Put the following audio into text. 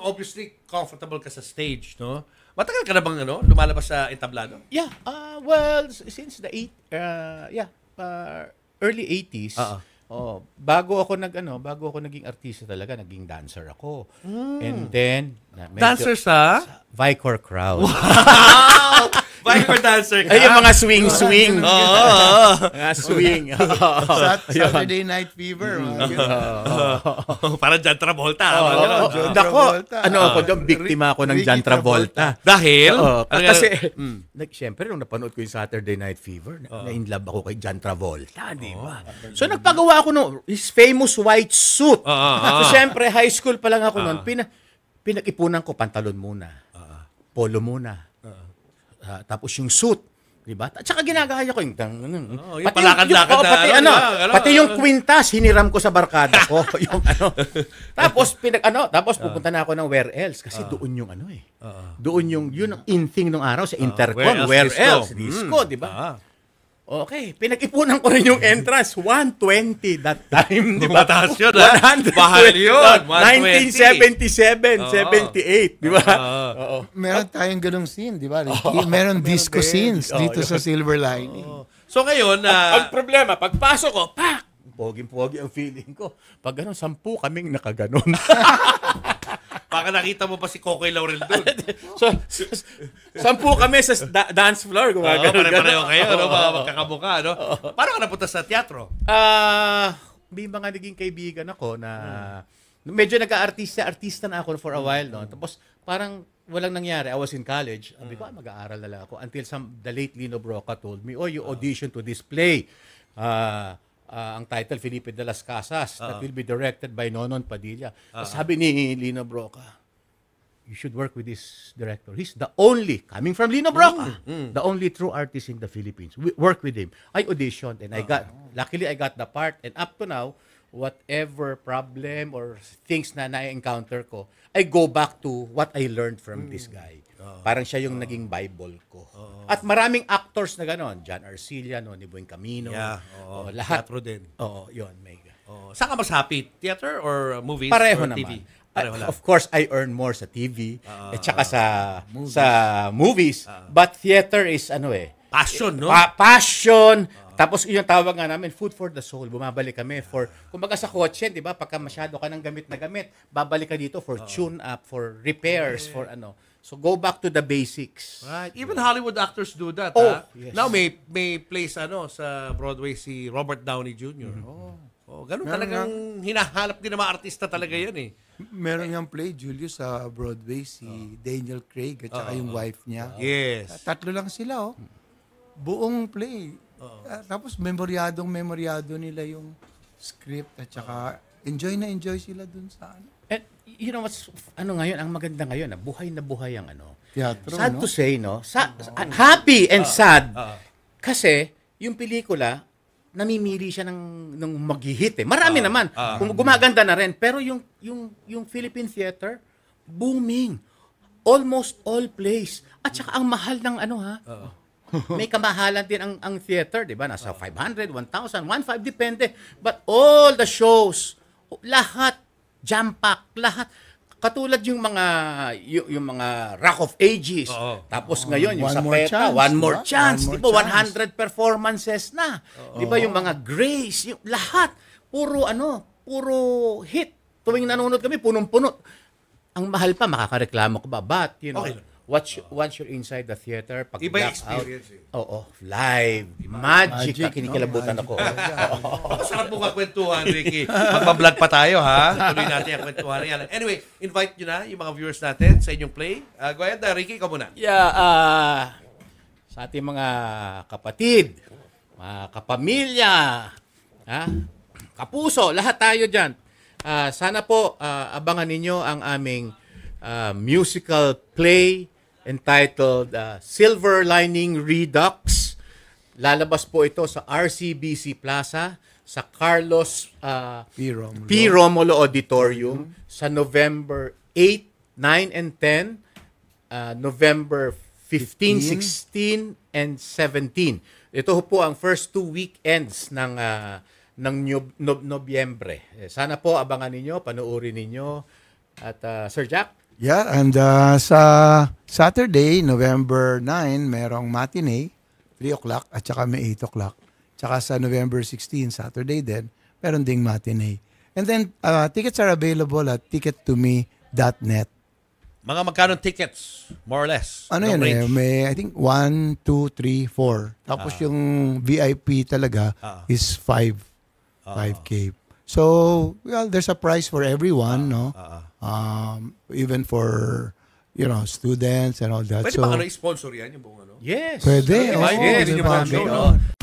obviously, comfortable ka sa stage, no? Matagal ka na bang lumalabas sa entablado? Yeah, well, since the early 80s. Bago ako naging artista talaga, naging dancer ako. And then Dancer sa Vicor crowd. Wow! Viper dancer ka. Ay, yung mga swing. Mga swing. Saturday Night Fever. Parang John Travolta. Ako doon, biktima ako ng John Travolta. Dahil? Kasi, siyempre, nung napanood ko yung Saturday Night Fever, na-in love ako kay John Travolta, di ba? So, nagpagawa ako nung his famous white suit. So, siyempre, high school pa lang ako noon. Pinag-ipunan ko, pantalon muna. Polo muna. Tapos yung suit, di ba? At saka ginagaya ko yung pati yung kwintas hiniram ko sa barkada ko, yung Tapos tapos pupunta na ako ng Where Else kasi doon yung doon yung yun ang in-thing nung araw sa Intercom, Where Else disco, di ba? Okay, pinag-ipunan ko rin yung entrance, 120 that time, di ba? Mataas yun, ha? Mahal yun, 1977, 78, di ba? Meron tayong ganong scene, di ba? Meron disco scenes dito sa Silver Lining. So ngayon, ang problema, pagpasok ko, poging-pogi ang feeling ko. Pag 10 kaming nakaganon. baka nakita mo pa si Kokoy Laurel doon. So, 10 kami sa dance floor. Pare-pareho kayo, mga magkakamukha. Paano ka napunta sa teatro? May mga naging kaibigan ako na medyo nag-artista na ako for a while. Tapos parang walang nangyari. I was in college. Sabi ko, mag-aaral na lang ako. Until the late Lino Broca told me, you audition to this play. Ang title, Felipe de las Casas, that will be directed by Nonon Padilla. Sabi ni Lino Broca, you should work with this director. He's the only, coming from Lino Broca, the only true artist in the Philippines. Work with him. I auditioned and luckily I got the part. And up to now, whatever problem or things na na-encounter ko, I go back to what I learned from this guy. Parang siya yung naging Bible ko. At maraming actors na gano'n. John Arcilla, ni Bueng Camino. Lahat. Teatro din. Yun. Saan ka mas happy? Theater or movies Pareho or naman. TV? Pareho lang. Of course, I earn more sa TV at saka sa movies. But theater is passion, no? Passion. Tapos yung tawag nga namin, food for the soul. Bumabalik kami kumbaga sa kotse, di ba? Pagka masyado ka ng gamit na gamit, babalik ka dito for tune-up, for repairs, for So go back to the basics. Right. Even Hollywood actors do that. Yes. Now may place sa Broadway si Robert Downey Jr. Ganun talagang hinahanap din ng mga artista talaga yan eh. Meron yung play, Julius, sa Broadway, si Daniel Craig at saka yung wife niya. Yes. Tatlo lang sila, buong play. Tapos memoryado nila yung script at saka enjoy sila dun sa And you know what's ngayon, ang maganda ngayon, buhay na buhay ang teatro, sad to say, happy and sad. Kasi yung pelikula namimili siya ng mag-hit. Marami naman. Gumaganda na rin, pero yung Philippine theater booming. Almost all plays. At saka ang mahal ng may kamahalan din ang theater, 'di ba? Nasa 500, 1,000, 1,500 depende. But all the shows, lahat jam-pack, lahat. Katulad yung mga Rock of Ages. Tapos ngayon, yung sa PETA, One More Chance. Di ba, 100 performances na. Di ba, yung mga Grace, yung lahat. Puro hit. Tuwing nanonood kami, punong-puno. Ang mahal pa, makakareklamo ko ba? But, once you're inside the theater, pag iba black experience out, live, magic na kinikilabutan ako. Masarap mo kakwentuhan, Ricky. Magbablog pa tayo, ha? Tuloy natin ang kwentuhan yan. Anyway, invite nyo na yung mga viewers natin sa inyong play. Go ahead, Ricky, ikaw muna. Yeah, sa ating mga kapatid, mga kapamilya, kapuso, lahat tayo dyan. Sana po abangan ninyo ang aming musical play entitled Silver Lining Redux. Lalabas po ito sa RCBC Plaza sa Carlos P. Romulo Auditorium sa November 8, 9, and 10, November 15, 16, and 17. Ito po ang first 2 weekends ng Nobyembre. Sana po abangan ninyo, panoorin ninyo. At Sir Jack? Yeah, and sa Saturday, November 9, merong matinee, 3 o'clock, at saka may 8 o'clock. Tsaka sa November 16, Saturday din, meron ding matinee. And then, tickets are available at tickettome.net. Mga magkano tickets, more or less? Ano Anong yan range? may I think 1, 2, 3, 4. Tapos yung VIP talaga is 5K. So, well, there's a price for everyone, no? Even for, students and all that. Pwede so, ba sponsor yan yung buong ano? Yes. Pwede. Yes, Oo, yes, diba? yung mga show, no? Ganon.